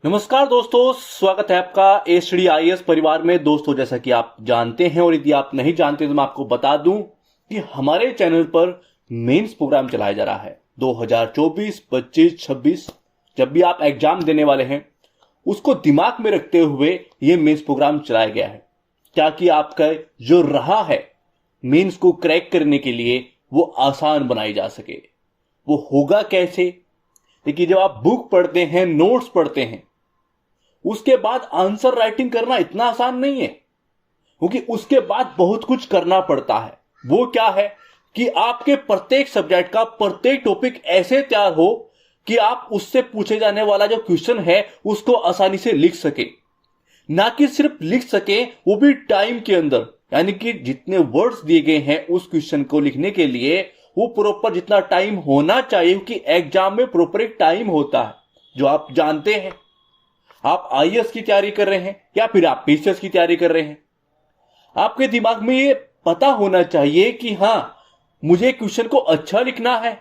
नमस्कार दोस्तों, स्वागत है आपका एसडीआईएस परिवार में। दोस्तों, जैसा कि आप जानते हैं और यदि आप नहीं जानते तो मैं आपको बता दूं कि हमारे चैनल पर मेंस प्रोग्राम चलाया जा रहा है 2024, 25, 26। जब भी आप एग्जाम देने वाले हैं उसको दिमाग में रखते हुए ये मेंस प्रोग्राम चलाया गया है ताकि आपका जो राह है मेंस को क्रैक करने के लिए वो आसान बनाई जा सके। वो होगा कैसे? देखिए, जब आप बुक पढ़ते हैं, नोट्स पढ़ते हैं, उसके बाद आंसर राइटिंग करना इतना आसान नहीं है, क्योंकि उसके बाद बहुत कुछ करना पड़ता है। वो क्या है कि आपके प्रत्येक सब्जेक्ट का प्रत्येक टॉपिक ऐसे तैयार हो कि आप उससे पूछे जाने वाला जो क्वेश्चन है उसको आसानी से लिख सके। ना कि सिर्फ लिख सके, वो भी टाइम के अंदर, यानी कि जितने वर्ड्स दिए गए हैं उस क्वेश्चन को लिखने के लिए वो प्रॉपर जितना टाइम होना चाहिए, क्योंकि एग्जाम में प्रॉपर एक टाइम होता है जो आप जानते हैं। आप आईएएस की तैयारी कर रहे हैं या फिर आप पीसीएस की तैयारी कर रहे हैं, आपके दिमाग में ये पता होना चाहिए कि हां, मुझे क्वेश्चन को अच्छा लिखना है।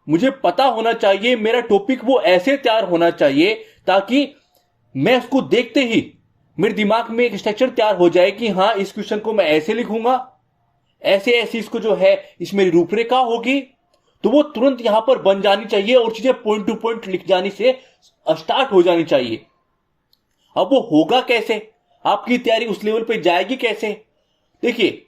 मुझे पता होना चाहिए, मेरा टॉपिक वो ऐसे तैयार होना चाहिए ताकि मैं उसको देखते ही मेरे दिमाग में एक स्ट्रक्चर तैयार हो जाए कि हां, इस क्वेश्चन को मैं ऐसे लिखूंगा, ऐसे ऐसे इसको जो है इसमें रूपरेखा होगी, तो वो तुरंत यहां पर बन जानी चाहिए और चीजें पॉइंट टू पॉइंट लिख जानी से स्टार्ट हो जानी चाहिए। अब वो होगा कैसे? आपकी तैयारी उस लेवल पे जाएगी कैसे? देखिए,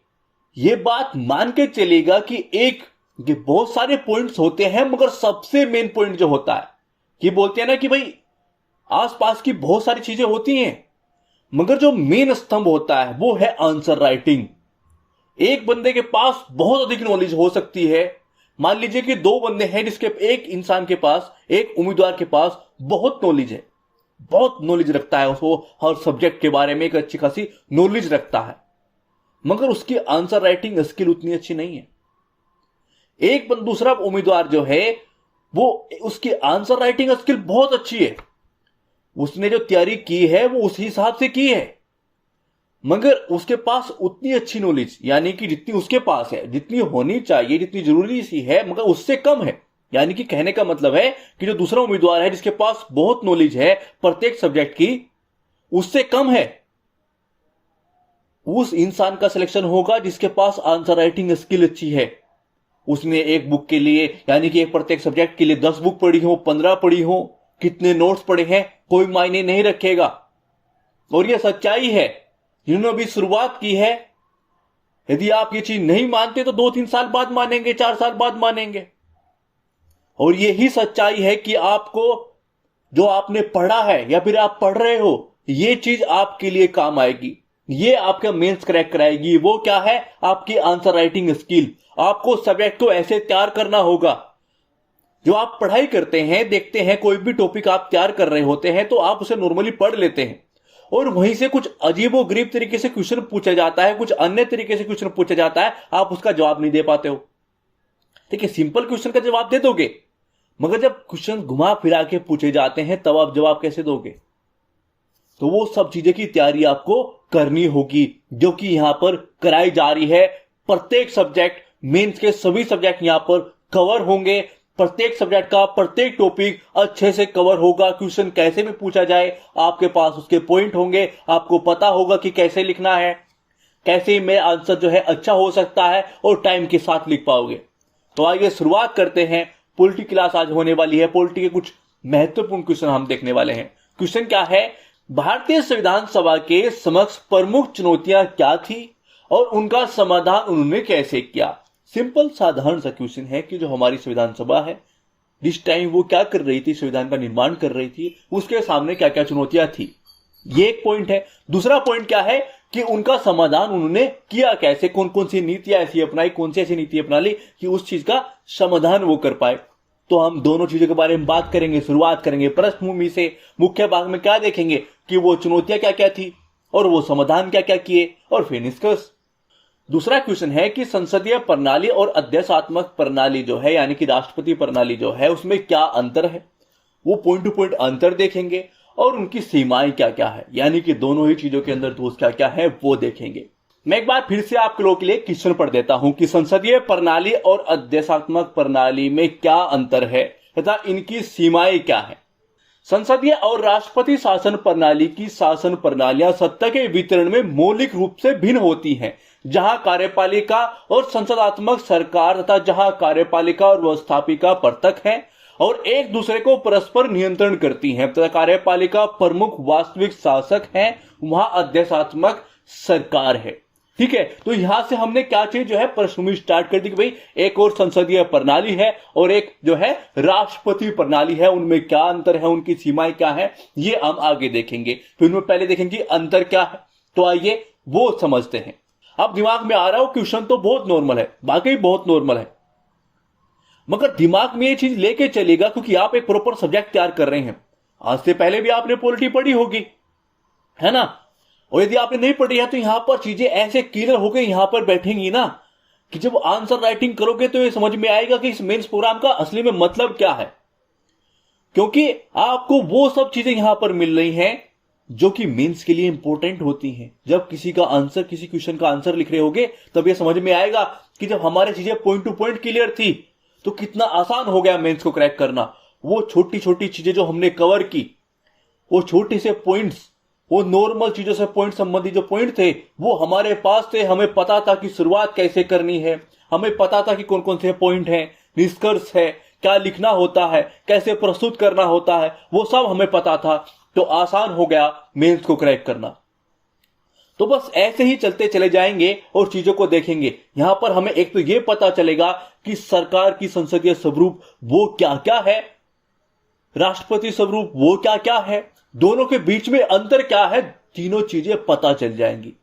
ये बात मान के चलेगा कि ये बहुत सारे पॉइंट्स होते हैं, मगर सबसे मेन पॉइंट जो होता है कि बोलते हैं ना कि भाई आसपास की बहुत सारी चीजें होती हैं, मगर जो मेन स्तंभ होता है वो है आंसर राइटिंग। एक बंदे के पास बहुत अधिक नॉलेज हो सकती है। मान लीजिए कि दो बंदे हैं, जिसके एक इंसान के पास, एक उम्मीदवार के पास बहुत नॉलेज है, बहुत नॉलेज रखता है, उसको हर सब्जेक्ट के बारे में एक अच्छी खासी नॉलेज रखता है, मगर उसकी आंसर राइटिंग स्किल उतनी अच्छी नहीं है। दूसरा उम्मीदवार जो है वो, उसकी आंसर राइटिंग स्किल बहुत अच्छी है, उसने जो तैयारी की है वो उस हिसाब से की है, मगर उसके पास उतनी अच्छी नॉलेज, यानी कि जितनी उसके पास है, जितनी होनी चाहिए, जितनी जरूरी सी है, मगर उससे कम है। यानी कि कहने का मतलब है कि जो दूसरा उम्मीदवार है जिसके पास बहुत नॉलेज है प्रत्येक सब्जेक्ट की, उससे कम है, उस इंसान का सिलेक्शन होगा जिसके पास आंसर राइटिंग स्किल अच्छी है। उसने एक बुक के लिए, यानी कि एक प्रत्येक सब्जेक्ट के लिए 10 बुक पढ़ी हो, 15 पढ़ी हो, कितने नोट्स पढ़े हैं, कोई मायने नहीं रखेगा। और यह सच्चाई है, जिन्होंने अभी शुरुआत की है, यदि आप ये चीज नहीं मानते तो 2-3 साल बाद मानेंगे, 4 साल बाद मानेंगे। और यही सच्चाई है कि आपको जो आपने पढ़ा है या फिर आप पढ़ रहे हो, ये चीज आपके लिए काम आएगी, ये आपका मेंस क्रैक कराएगी। वो क्या है? आपकी आंसर राइटिंग स्किल। आपको सब्जेक्ट को ऐसे तैयार करना होगा। जो आप पढ़ाई करते हैं, देखते हैं, कोई भी टॉपिक आप तैयार कर रहे होते हैं तो आप उसे नॉर्मली पढ़ लेते हैं और वहीं से कुछ अजीबोगरीब तरीके से क्वेश्चन पूछा जाता है, कुछ अन्य तरीके से क्वेश्चन पूछा जाता है, आप उसका जवाब नहीं दे पाते हो। देखिए, सिंपल क्वेश्चन का जवाब दे दोगे, मगर जब क्वेश्चन घुमा फिरा के पूछे जाते हैं तब आप जवाब कैसे दोगे? तो वो सब चीजें की तैयारी आपको करनी होगी, जो कि यहां पर कराई जा रही है। प्रत्येक सब्जेक्ट, मेंस के सभी सब्जेक्ट यहां पर कवर होंगे। प्रत्येक सब्जेक्ट का प्रत्येक टॉपिक अच्छे से कवर होगा। क्वेश्चन कैसे भी पूछा जाए, आपके पास उसके पॉइंट होंगे, आपको पता होगा कि कैसे लिखना है, कैसे में आंसर जो है अच्छा हो सकता है और टाइम के साथ लिख पाओगे। तो आइए शुरुआत करते हैं। पॉलिटी क्लास आज होने वाली है। पॉलिटी के कुछ महत्वपूर्ण क्वेश्चन हम देखने वाले हैं। क्वेश्चन क्या है? भारतीय संविधान सभा के समक्ष प्रमुख चुनौतियां क्या थी और उनका समाधान उन्होंने कैसे किया? सिंपल साधारण सा क्वेश्चन है कि जो हमारी संविधान सभा है, जिस टाइम वो क्या कर रही थी, संविधान का निर्माण कर रही थी, उसके सामने क्या क्या चुनौतियां थी, ये एक पॉइंट है। दूसरा पॉइंट क्या है कि उनका समाधान उन्होंने किया कैसे, कौन कौन सी नीतियां ऐसी अपनाई, कौन सी ऐसी नीति अपना ली कि उस चीज का समाधान वो कर पाए। तो हम दोनों चीजों के बारे में बात करेंगे। शुरुआत करेंगे पृष्ठभूमि से। मुख्य भाग में क्या देखेंगे कि वो चुनौतियां क्या क्या थी और वो समाधान क्या क्या किए, और फिर निष्कर्ष। दूसरा क्वेश्चन है कि संसदीय प्रणाली और अध्यक्षात्मक प्रणाली जो है, यानी कि राष्ट्रपति प्रणाली जो है, उसमें क्या अंतर है, वो पॉइंट टू पॉइंट अंतर देखेंगे और उनकी सीमाएं क्या क्या है, यानी कि दोनों ही चीजों के अंदर दोष क्या क्या है वो देखेंगे। मैं एक बार फिर से आप लोगों के लिए क्वेश्चन पढ़ देता हूं कि संसदीय प्रणाली और अध्यक्षात्मक प्रणाली में क्या अंतर है तथा इनकी सीमाएं क्या है। संसदीय और राष्ट्रपति शासन प्रणाली की शासन प्रणालियां सत्ता के वितरण में मौलिक रूप से भिन्न होती हैं। जहां कार्यपालिका और संसदात्मक सरकार तथा जहां कार्यपालिका और व्यवस्थापिका पृथक हैं और एक दूसरे को परस्पर नियंत्रण करती हैं तथा कार्यपालिका प्रमुख वास्तविक शासक हैं, वहां अध्यक्षात्मक सरकार है। ठीक है, तो यहां से हमने क्या चीज जो है पृष्ठभूमि स्टार्ट कर दी कि भाई एक और संसदीय प्रणाली है और एक जो है राष्ट्रपति प्रणाली है, उनमें क्या अंतर है, उनकी सीमाएं क्या है, ये हम आगे देखेंगे। फिर उनमें पहले देखेंगे अंतर क्या है, तो आइए वो समझते हैं। अब दिमाग में आ रहा हो क्वेश्चन तो बहुत नॉर्मल है, वाकई बहुत नॉर्मल है, मगर दिमाग में ये चीज लेके चलेगा क्योंकि आप एक प्रॉपर सब्जेक्ट तैयार कर रहे हैं। आज से पहले भी आपने पॉलिटी पढ़ी होगी, है ना, और यदि आपने नहीं पढ़ी है तो यहां पर चीजें ऐसे क्लियर होकर यहां पर बैठेंगी ना कि जब आंसर राइटिंग करोगे तो ये समझ में आएगा कि इस मेंस प्रोग्राम का असली में मतलब क्या है, क्योंकि आपको वो सब चीजें यहां पर मिल रही हैं जो कि मेंस के लिए इंपॉर्टेंट होती हैं। जब किसी क्वेश्चन का आंसर लिख रहे होगे तब ये समझ में आएगा कि जब हमारी चीजें पॉइंट टू पॉइंट क्लियर थी तो कितना आसान हो गया मेंस को क्रैक करना। वो छोटी छोटी चीजें जो हमने कवर की, वो छोटे से पॉइंट्स, वो नॉर्मल चीजों से पॉइंट संबंधी जो पॉइंट थे वो हमारे पास थे। हमें पता था कि शुरुआत कैसे करनी है, हमें पता था कि कौन कौन से पॉइंट हैं, निष्कर्ष है, क्या लिखना होता है, कैसे प्रस्तुत करना होता है, वो सब हमें पता था। तो आसान हो गया मेंस को क्रैक करना। तो बस ऐसे ही चलते चले जाएंगे और चीजों को देखेंगे। यहां पर हमें एक तो ये पता चलेगा कि सरकार की संसदीय स्वरूप वो क्या क्या है, राष्ट्रपति स्वरूप वो क्या क्या है, दोनों के बीच में अंतर क्या है, तीनों चीजें पता चल जाएंगी।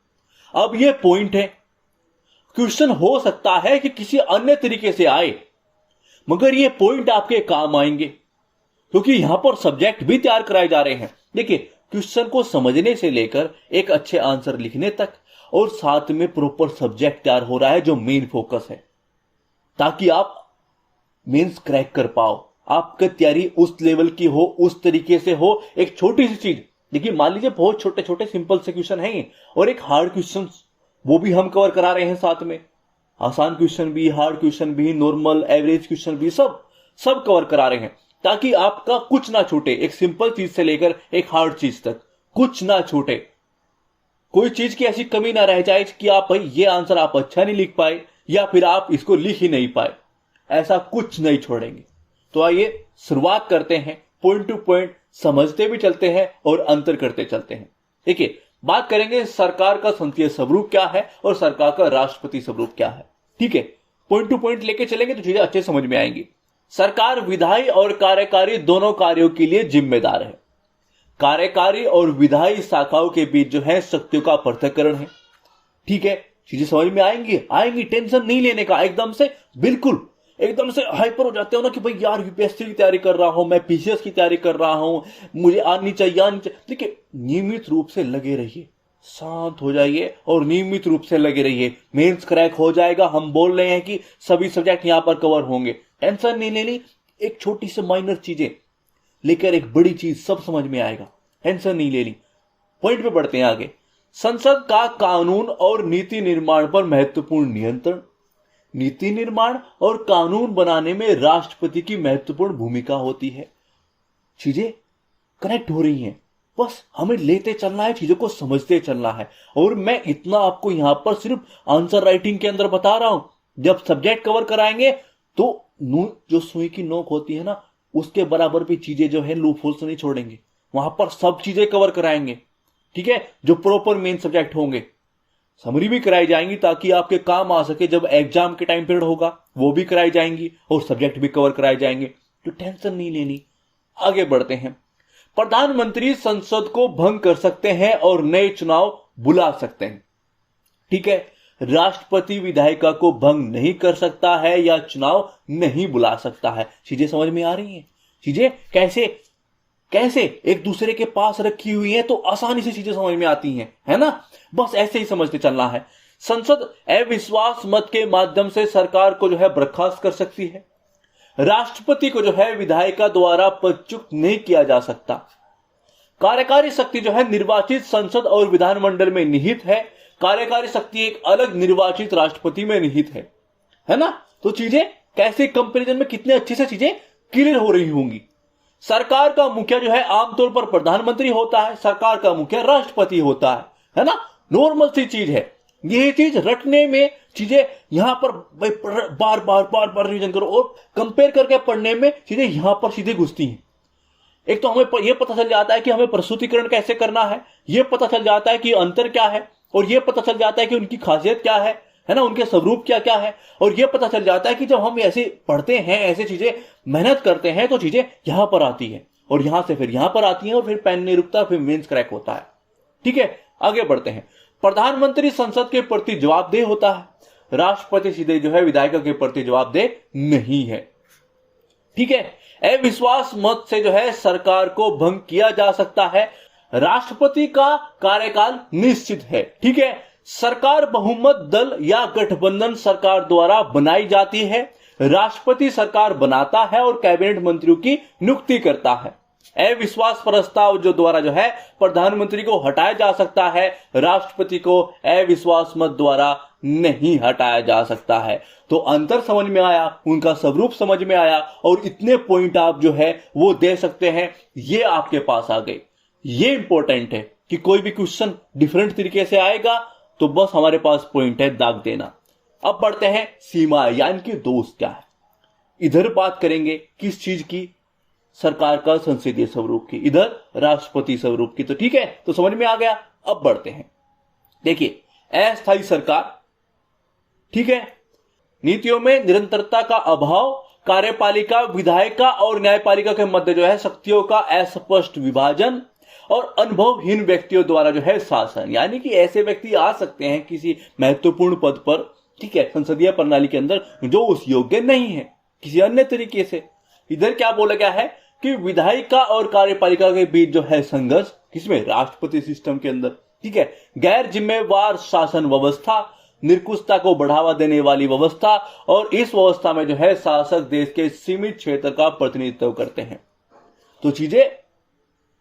अब ये पॉइंट है, क्वेश्चन हो सकता है कि किसी अन्य तरीके से आए, मगर ये पॉइंट आपके काम आएंगे क्योंकि यहां पर सब्जेक्ट भी तैयार कराए जा रहे हैं। देखिए, क्वेश्चन को समझने से लेकर एक अच्छे आंसर लिखने तक और साथ में प्रॉपर सब्जेक्ट तैयार हो रहा है जो मेन फोकस है, ताकि आप मेंस क्रैक कर पाओ, आपकी तैयारी उस लेवल की हो, उस तरीके से हो। एक छोटी सी चीज, देखिए मान लीजिए बहुत छोटे छोटे सिंपल से क्वेश्चन हैं और एक हार्ड क्वेश्चन, वो भी हम कवर करा रहे हैं साथ में। आसान क्वेश्चन भी, हार्ड क्वेश्चन भी, नॉर्मल एवरेज क्वेश्चन भी, सब कवर करा रहे हैं ताकि आपका कुछ ना छूटे। एक सिंपल चीज से लेकर एक हार्ड चीज तक कुछ ना छूटे, कोई चीज की ऐसी कमी ना रह जाए कि आप भाई ये आंसर आप अच्छा नहीं लिख पाए या फिर आप इसको लिख ही नहीं पाए, ऐसा कुछ नहीं छोड़ेंगे। तो आइए शुरुआत करते हैं, पॉइंट टू पॉइंट समझते भी चलते हैं और अंतर करते चलते हैं। देखिए, बात करेंगे सरकार का संसदीय स्वरूप क्या है और सरकार का राष्ट्रपति स्वरूप क्या है। ठीक है, पॉइंट टू पॉइंट लेके चलेंगे तो चीजें अच्छे समझ में आएंगी। सरकार विधायी और कार्यकारी दोनों कार्यों के लिए जिम्मेदार है। कार्यकारी और विधायी शाखाओं के बीच जो है शक्तियों का पृथक्करण है। ठीक है, चीजें समझ में आएंगी, टेंशन नहीं लेने का। एकदम से बिल्कुल एकदम से हाइपर हो जाते हो ना कि भाई यार यूपीएससी की तैयारी कर रहा हूं, मैं पीसीएस की तैयारी कर रहा हूं, मुझे आनी चाहिए। देखिए, नियमित रूप से लगे रहिए, शांत हो जाइए और नियमित रूप से लगे रहिए। मेंस क्रैक हो जाएगा। हम बोल रहे हैं कि सभी सब्जेक्ट यहां पर कवर होंगे, टेंशन नहीं लेनी। एक छोटी सी माइनर चीजें लेकर एक बड़ी चीज सब समझ में आएगा, टेंशन नहीं लेनी। पॉइंट पे बढ़ते हैं आगे। संसद का कानून और नीति निर्माण पर महत्वपूर्ण नियंत्रण। नीति निर्माण और कानून बनाने में राष्ट्रपति की महत्वपूर्ण भूमिका होती है। चीजें कनेक्ट हो रही हैं, बस हमें लेते चलना है, चीजों को समझते चलना है। और मैं इतना आपको यहां पर सिर्फ आंसर राइटिंग के अंदर बता रहा हूं। जब सब्जेक्ट कवर कराएंगे तो जो सुई की नोक होती है ना, उसके बराबर भी चीजें जो है लूप होल्स नहीं छोड़ेंगे, वहां पर सब चीजें कवर कराएंगे। ठीक है, जो प्रॉपर मेन सब्जेक्ट होंगे, समरी भी कराई जाएंगी ताकि आपके काम आ सके। जब एग्जाम के टाइम पीरियड होगा वो भी कराई जाएंगी और सब्जेक्ट भी कवर कराए जाएंगे, तो टेंशन नहीं लेनी। आगे बढ़ते हैं। प्रधानमंत्री संसद को भंग कर सकते हैं और नए चुनाव बुला सकते हैं। ठीक है, राष्ट्रपति विधायिका को भंग नहीं कर सकता है या चुनाव नहीं बुला सकता है। चीजें समझ में आ रही हैं? चीजें कैसे एक दूसरे के पास रखी हुई है तो आसानी से चीजें समझ में आती हैं, है ना। बस ऐसे ही समझते चलना है। संसद अविश्वास मत के माध्यम से सरकार को जो है बर्खास्त कर सकती है। राष्ट्रपति को जो है विधायिका द्वारा पदच्युत नहीं किया जा सकता। कार्यकारी शक्ति जो है निर्वाचित संसद और विधानमंडल में निहित है। कार्यकारी शक्ति एक अलग निर्वाचित राष्ट्रपति में निहित है ना। तो चीजें कैसे कंपैरिजन में कितने अच्छे से चीजें क्लियर हो रही होंगी। सरकार का मुखिया जो है आमतौर पर प्रधानमंत्री होता है, सरकार का मुखिया राष्ट्रपति होता है ना। नॉर्मल सी चीज है। यही चीज रटने में चीजें यहां पर बार बार रिवीजन करो और कंपेयर करके पढ़ने में चीजें यहां पर सीधे घुसती हैं। एक तो हमें यह पता चल जाता है कि हमें प्रस्तुतिकरण कैसे करना है, यह पता चल जाता है कि अंतर क्या है, और यह पता चल जाता है कि उनकी खासियत क्या है ना, उनके स्वरूप क्या क्या है। और यह पता चल जाता है कि जब हम ऐसे पढ़ते हैं, ऐसे चीजें मेहनत करते हैं, तो चीजें यहां पर आती है और यहां से फिर यहां पर आती हैं और फिर पेन नहीं रुकता, फिर मेंस क्रैक होता है। ठीक है, आगे बढ़ते हैं। प्रधानमंत्री संसद के प्रति जवाबदेह होता है, राष्ट्रपति सीधे जो है विधायिका के प्रति जवाबदेह नहीं है। ठीक है, अविश्वास मत से जो है सरकार को भंग किया जा सकता है, राष्ट्रपति का कार्यकाल निश्चित है। ठीक है, सरकार बहुमत दल या गठबंधन सरकार द्वारा बनाई जाती है, राष्ट्रपति सरकार बनाता है और कैबिनेट मंत्रियों की नियुक्ति करता है। अविश्वास प्रस्ताव जो द्वारा जो है प्रधानमंत्री को हटाया जा सकता है, राष्ट्रपति को अविश्वास मत द्वारा नहीं हटाया जा सकता है। तो अंतर समझ में आया, उनका स्वरूप समझ में आया और इतने पॉइंट आप जो है वो दे सकते हैं, ये आपके पास आ गए। ये इंपॉर्टेंट है कि कोई भी क्वेश्चन डिफरेंट तरीके से आएगा तो बस हमारे पास पॉइंट है दाग देना। अब बढ़ते हैं सीमा यानी कि दोष क्या है। इधर बात करेंगे किस चीज की, सरकार का संसदीय स्वरूप की, इधर राष्ट्रपति स्वरूप की। तो ठीक है, तो समझ में आ गया। अब बढ़ते हैं, देखिए अस्थायी सरकार। ठीक है, नीतियों में निरंतरता का अभाव, कार्यपालिका, विधायिका और न्यायपालिका के मध्य जो है शक्तियों का अस्पष्ट विभाजन और अनुभवहीन व्यक्तियों द्वारा जो है शासन। यानी कि ऐसे व्यक्ति आ सकते हैं किसी महत्वपूर्ण पद पर, ठीक है, संसदीय प्रणाली के अंदर, जो उस योग्य नहीं है किसी अन्य तरीके से। इधर क्या बोला गया है कि विधायिका और कार्यपालिका के बीच जो है संघर्ष, किसमें, राष्ट्रपति सिस्टम के अंदर। ठीक है, गैर जिम्मेवार शासन व्यवस्था, निरकुशता को बढ़ावा देने वाली व्यवस्था, और इस व्यवस्था में जो है शासक देश के सीमित क्षेत्र का प्रतिनिधित्व करते हैं। तो चीजें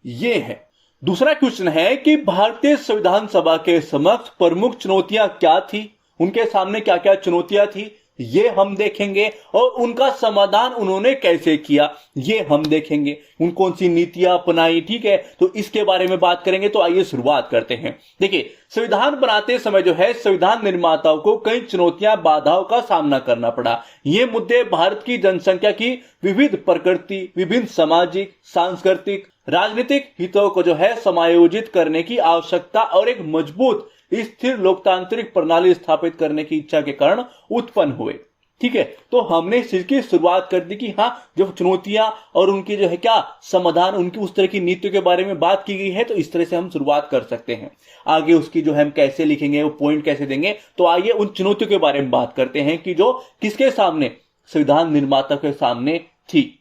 ये है। दूसरा क्वेश्चन है कि भारतीय संविधान सभा के समक्ष प्रमुख चुनौतियां क्या थी, उनके सामने क्या क्या चुनौतियां थी, ये हम देखेंगे, और उनका समाधान उन्होंने कैसे किया ये हम देखेंगे, उन कौन सी नीतियां अपनाई। ठीक है, तो इसके बारे में बात करेंगे। तो आइए शुरुआत करते हैं। देखिए, संविधान बनाते समय जो है संविधान निर्माताओं को कई चुनौतियां, बाधाओं का सामना करना पड़ा। ये मुद्दे भारत की जनसंख्या की विविध प्रकृति, विभिन्न सामाजिक, सांस्कृतिक, राजनीतिक हितों को जो है समायोजित करने की आवश्यकता और एक मजबूत स्थिर लोकतांत्रिक प्रणाली स्थापित करने की इच्छा के कारण उत्पन्न हुए। ठीक है, तो हमने इस चीज की शुरुआत कर दी कि हाँ, जब चुनौतियां और उनकी जो है क्या समाधान, उनकी उस तरह की नीतियों के बारे में बात की गई है, तो इस तरह से हम शुरुआत कर सकते हैं। आगे उसकी जो हम कैसे लिखेंगे, वो पॉइंट कैसे देंगे, तो आइए उन चुनौतियों के बारे में बात करते हैं कि जो किसके सामने, संविधान निर्माता के सामने थी।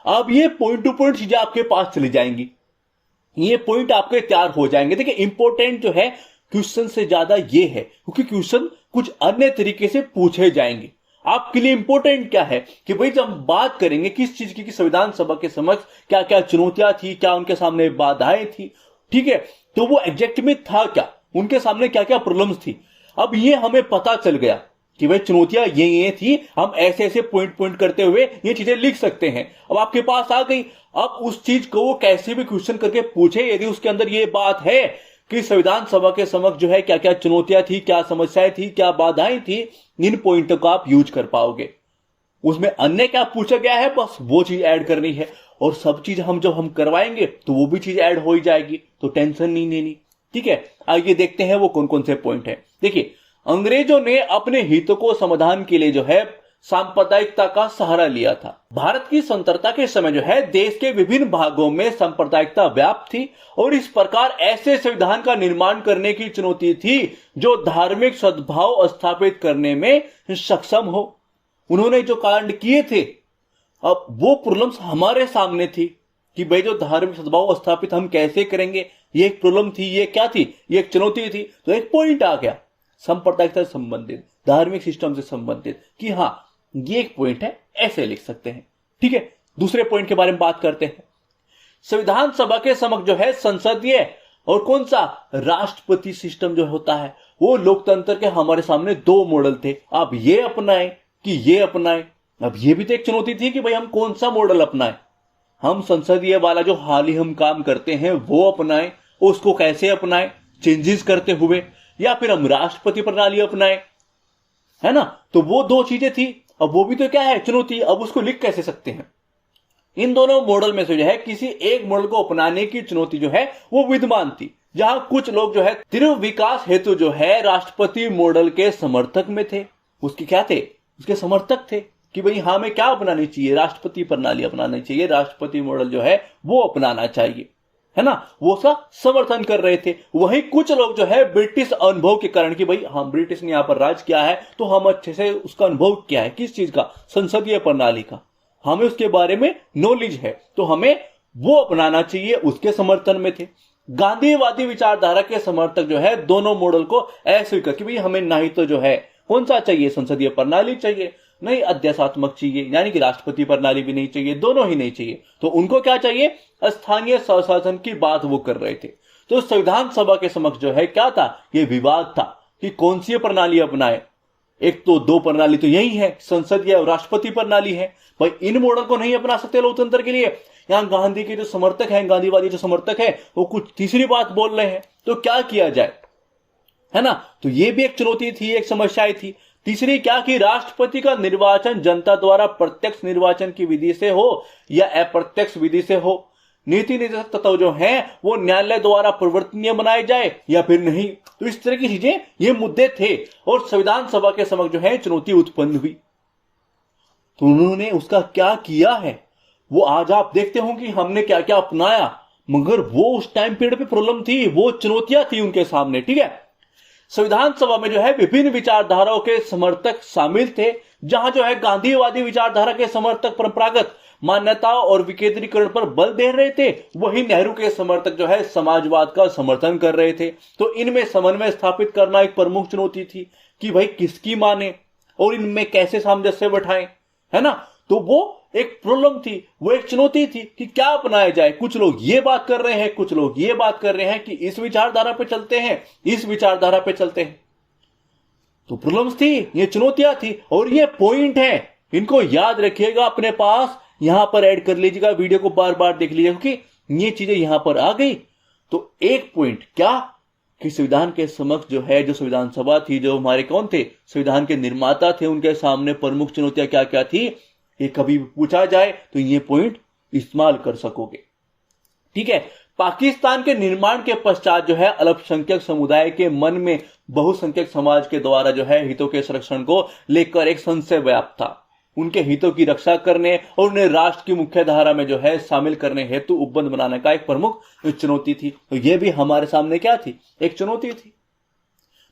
अब ये पॉइंट टू पॉइंट चीजें आपके पास चली जाएंगी, ये पॉइंट आपके तैयार हो जाएंगे। देखिए, इंपॉर्टेंट जो है क्वेश्चन से ज्यादा ये है, क्योंकि क्वेश्चन कुछ अन्य तरीके से पूछे जाएंगे। आपके लिए इंपॉर्टेंट क्या है कि भाई जब बात करेंगे किस चीज की, संविधान सभा के समक्ष क्या क्या चुनौतियां थी, क्या उनके सामने बाधाएं थी। ठीक है, तो वो एग्जैक्ट में था क्या, उनके सामने क्या क्या प्रॉब्लम्स थी। अब ये हमें पता चल गया कि भाई चुनौतियां ये थी, हम ऐसे ऐसे पॉइंट पॉइंट करते हुए ये चीजें लिख सकते हैं। अब आपके पास आ गई। अब उस चीज को वो कैसे भी क्वेश्चन करके पूछे, यदि उसके अंदर ये बात है कि संविधान सभा के समक्ष जो है क्या क्या चुनौतियां थी, क्या समस्याएं थी, क्या बाधाएं थी, इन पॉइंटों को आप यूज कर पाओगे। उसमें अन्य क्या पूछा गया है, बस वो चीज ऐड करनी है, और सब चीज हम जब हम करवाएंगे तो वो भी चीज ऐड हो ही जाएगी, तो टेंशन नहीं लेनी। ठीक है, आइए देखते हैं वो कौन कौन से पॉइंट है। देखिए, अंग्रेजों ने अपने हितों को समाधान के लिए जो है सांप्रदायिकता का सहारा लिया था। भारत की स्वतंत्रता के समय जो है देश के विभिन्न भागों में सांप्रदायिकता व्याप्त थी, और इस प्रकार ऐसे संविधान का निर्माण करने की चुनौती थी जो धार्मिक सद्भाव स्थापित करने में सक्षम हो। उन्होंने जो कांड किए थे, अब वो प्रॉब्लम्स हमारे सामने थी कि भाई जो धार्मिक सद्भाव स्थापित हम कैसे करेंगे, ये एक प्रॉब्लम थी, ये क्या थी, ये एक चुनौती थी। तो एक पॉइंट आ गया सांप्रदायिकता से संबंधित, धार्मिक सिस्टम से संबंधित, कि हाँ ये एक पॉइंट है, ऐसे लिख सकते हैं। ठीक है, दूसरे पॉइंट के बारे में बात करते हैं। संविधान सभा के समक्ष जो है संसदीय और कौन सा राष्ट्रपति सिस्टम जो होता है, वो लोकतंत्र के हमारे सामने दो मॉडल थे। आप ये अपनाएं कि ये अपनाएं। अब ये भी तो एक चुनौती थी कि भाई हम कौन सा मॉडल अपनाएं। हम संसदीय वाला जो हाल ही हम काम करते हैं वो अपनाएं, उसको कैसे अपनाएं, चेंजेस करते हुए, या फिर हम राष्ट्रपति प्रणाली अपनाएं, है ना। तो वो दो चीजें थी। अब वो भी तो क्या है, चुनौती। अब उसको लिख कैसे सकते हैं। इन दोनों मॉडल में से जो है किसी एक मॉडल को अपनाने की चुनौती जो है वो विद्यमान थी, जहां कुछ लोग जो है तीव्र विकास हेतु जो है राष्ट्रपति मॉडल के समर्थक में थे। उसके क्या थे, उसके समर्थक थे कि भाई हमें क्या अपनानी चाहिए, राष्ट्रपति प्रणाली अपनानी चाहिए, राष्ट्रपति मॉडल जो है वो अपनाना चाहिए, है ना। वो उसका समर्थन कर रहे थे। वहीं कुछ लोग जो है ब्रिटिश अनुभव के कारण कि भाई हम ब्रिटिश ने यहां पर राज किया है तो हम अच्छे से उसका अनुभव क्या है, किस चीज का, संसदीय प्रणाली का, हमें उसके बारे में नॉलेज है तो हमें वो अपनाना चाहिए, उसके समर्थन में थे। गांधीवादी विचारधारा के समर्थक जो है दोनों मॉडल को अस्वीकार कि भाई हमें नहीं तो जो है कौन सा चाहिए, संसदीय प्रणाली चाहिए, नहीं अध्यात्मक चाहिए, यानी कि राष्ट्रपति प्रणाली भी नहीं चाहिए, दोनों ही नहीं चाहिए। तो उनको क्या चाहिए, स्थानीय स्वशासन की बात वो कर रहे थे। तो संविधान सभा के समक्ष जो है क्या था, ये विवाद था कि कौन सी प्रणाली अपनाए। एक तो दो प्रणाली तो यही है, संसदीय और राष्ट्रपति प्रणाली है। भाई इन मॉडल को नहीं अपना सकते लोकतंत्र के लिए। यहां गांधी के जो समर्थक हैं, गांधीवादी जो समर्थक है, वो कुछ तीसरी बात बोल रहे हैं, तो क्या किया जाए, है ना। तो ये भी एक चुनौती थी, एक समस्या थी। तीसरी क्या कि राष्ट्रपति का निर्वाचन जनता द्वारा प्रत्यक्ष निर्वाचन की विधि से हो या अप्रत्यक्ष विधि से हो, नीति निर्देशक तत्व जो है वो न्यायालय द्वारा परिवर्तनीय बनाए जाए या फिर नहीं। तो इस तरह की चीजें, ये मुद्दे थे और संविधान सभा के समक्ष जो है चुनौती उत्पन्न हुई। तो उन्होंने उसका क्या किया है वो आज आप देखते हो कि हमने क्या क्या अपनाया, मगर वो उस टाइम पीरियड पे प्रॉब्लम थी, वो चुनौतियां थी उनके सामने, ठीक है। संविधान सभा में जो है विभिन्न विचारधाराओं के समर्थक शामिल थे, जहां जो है गांधीवादी विचारधारा के समर्थक परंपरागत मान्यताओं और विकेंद्रीकरण पर बल दे रहे थे, वहीं नेहरू के समर्थक जो है समाजवाद का समर्थन कर रहे थे। तो इनमें समन्वय स्थापित करना एक प्रमुख चुनौती थी कि भाई किसकी माने और इनमें कैसे सामंजस्य बैठाएं, है ना। तो वो एक प्रॉब्लम थी, वो एक चुनौती थी कि क्या अपनाया जाए। कुछ लोग ये बात कर रहे हैं, कुछ लोग ये बात कर रहे हैं कि इस विचारधारा पे चलते हैं, इस विचारधारा पे चलते हैं। तो प्रॉब्लम्स थी, ये चुनौतियां थी और ये पॉइंट है, इनको याद रखिएगा अपने पास, यहां पर ऐड कर लीजिएगा, वीडियो को बार बार देख लीजिएगा क्योंकि ये चीजें यहां पर आ गई। तो एक पॉइंट क्या कि संविधान के समक्ष जो है, जो संविधान सभा थी, जो हमारे कौन थे, संविधान के निर्माता थे, उनके सामने प्रमुख चुनौतियां क्या क्या थी, ये कभी पूछा जाए तो ये पॉइंट इस्तेमाल कर सकोगे, ठीक है। पाकिस्तान के निर्माण के पश्चात जो है अल्पसंख्यक समुदाय के मन में बहुसंख्यक समाज के द्वारा जो है हितों के संरक्षण को लेकर एक संशय व्याप्त था। उनके हितों की रक्षा करने और उन्हें राष्ट्र की मुख्य धारा में जो है शामिल करने हेतु उपबंध बनाने का एक प्रमुख चुनौती थी। तो ये भी हमारे सामने क्या थी, एक चुनौती थी।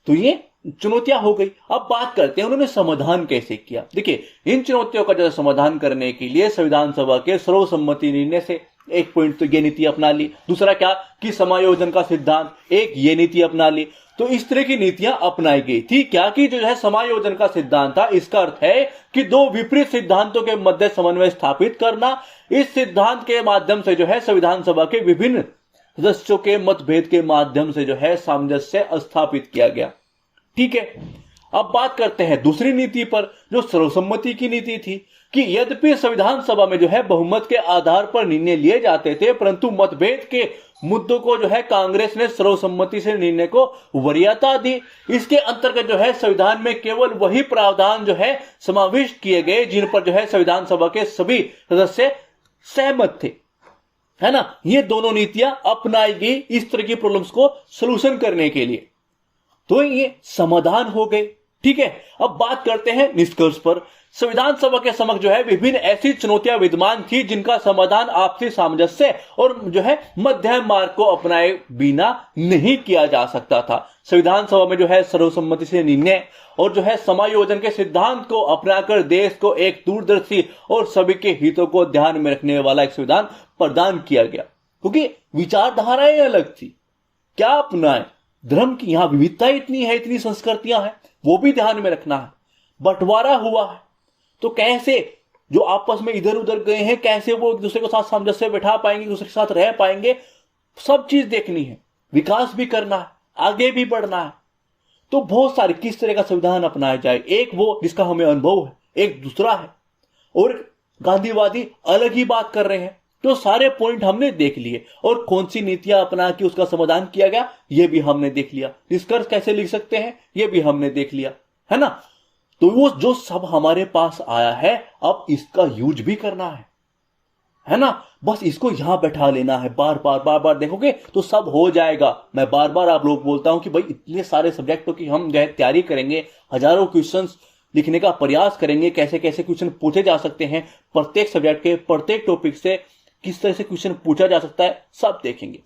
तो ये चुनौतियां हो गई। अब बात करते हैं उन्होंने समाधान कैसे किया। देखिए, इन चुनौतियों का जो समाधान करने के लिए संविधान सभा के सर्वसम्मति निर्णय से एक पॉइंट तो ये नीति अपना ली, दूसरा क्या कि समायोजन का सिद्धांत, एक ये नीति अपना ली। तो इस तरह की नीतियां अपनाई गई थी। क्या कि जो है समायोजन का सिद्धांत था, इसका अर्थ है कि दो विपरीत सिद्धांतों के मध्य समन्वय स्थापित करना। इस सिद्धांत के माध्यम से जो है संविधान सभा के विभिन्न सदस्यों के मतभेद के माध्यम से जो है सामंजस्य स्थापित किया गया, ठीक है। अब बात करते हैं दूसरी नीति पर, जो सर्वसम्मति की नीति थी कि यद्यपि संविधान सभा में जो है बहुमत के आधार पर निर्णय लिए जाते थे, परंतु मतभेद के मुद्दों को जो है कांग्रेस ने सर्वसम्मति से निर्णय को वरीयता दी। इसके अंतर्गत जो है संविधान में केवल वही प्रावधान जो है समाविष्ट किए गए जिन पर जो है संविधान सभा के सभी सदस्य सहमत थे, है ना। ये दोनों नीतियां अपनाई गई इस तरह की प्रॉब्लम्स को सॉल्यूशन करने के लिए। तो ये समाधान हो गए, ठीक है। अब बात करते हैं निष्कर्ष पर। संविधान सभा के समक्ष जो है विभिन्न ऐसी चुनौतियां विद्यमान थी जिनका समाधान आपसी सामंजस्य और जो है मध्यम मार्ग को अपनाए बिना नहीं किया जा सकता था। संविधान सभा में जो है सर्वसम्मति से निर्णय और जो है समायोजन के सिद्धांत को अपनाकर देश को एक दूरदर्शी और सभी के हितों को ध्यान में रखने वाला एक संविधान प्रदान किया गया, क्योंकि विचारधाराएं अलग थी। क्या अपनाए, धर्म की यहां विविधता इतनी है, इतनी संस्कृतियां हैं, वो भी ध्यान में रखना है। बंटवारा हुआ है तो कैसे जो आपस में इधर उधर गए हैं, कैसे वो एक दूसरे के साथ सामंजस्य बैठा पाएंगे, एक दूसरे के साथ रह पाएंगे, सब चीज देखनी है। विकास भी करना है, आगे भी बढ़ना है। तो बहुत सारे किस तरह का संविधान अपनाया जाए, एक वो जिसका हमें अनुभव है, एक दूसरा है, और गांधीवादी अलग ही बात कर रहे हैं। तो सारे पॉइंट हमने देख लिए और कौन सी नीतियां अपना के उसका समाधान किया गया ये भी हमने देख लिया। निष्कर्ष कैसे लिख सकते हैं ये भी हमने देख लिया, है ना। तो वो जो सब हमारे पास आया है अब इसका यूज भी करना है ना। बस इसको यहां बैठा लेना है, बार बार देखोगे तो सब हो जाएगा। मैं बार बार आप लोग बोलता हूं कि भाई इतने सारे सब्जेक्टों की हम जो है तैयारी करेंगे, हजारों क्वेश्चंस लिखने का प्रयास करेंगे, कैसे कैसे क्वेश्चन पूछे जा सकते हैं प्रत्येक सब्जेक्ट के प्रत्येक टॉपिक से, किस तरह से क्वेश्चन पूछा जा सकता है, सब देखेंगे।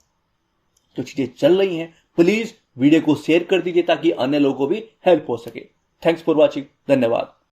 तो चीजें चल रही हैं, प्लीज वीडियो को शेयर कर दीजिए ताकि अन्य लोगों को भी हेल्प हो सके। थैंक्स फॉर वॉचिंग, धन्यवाद।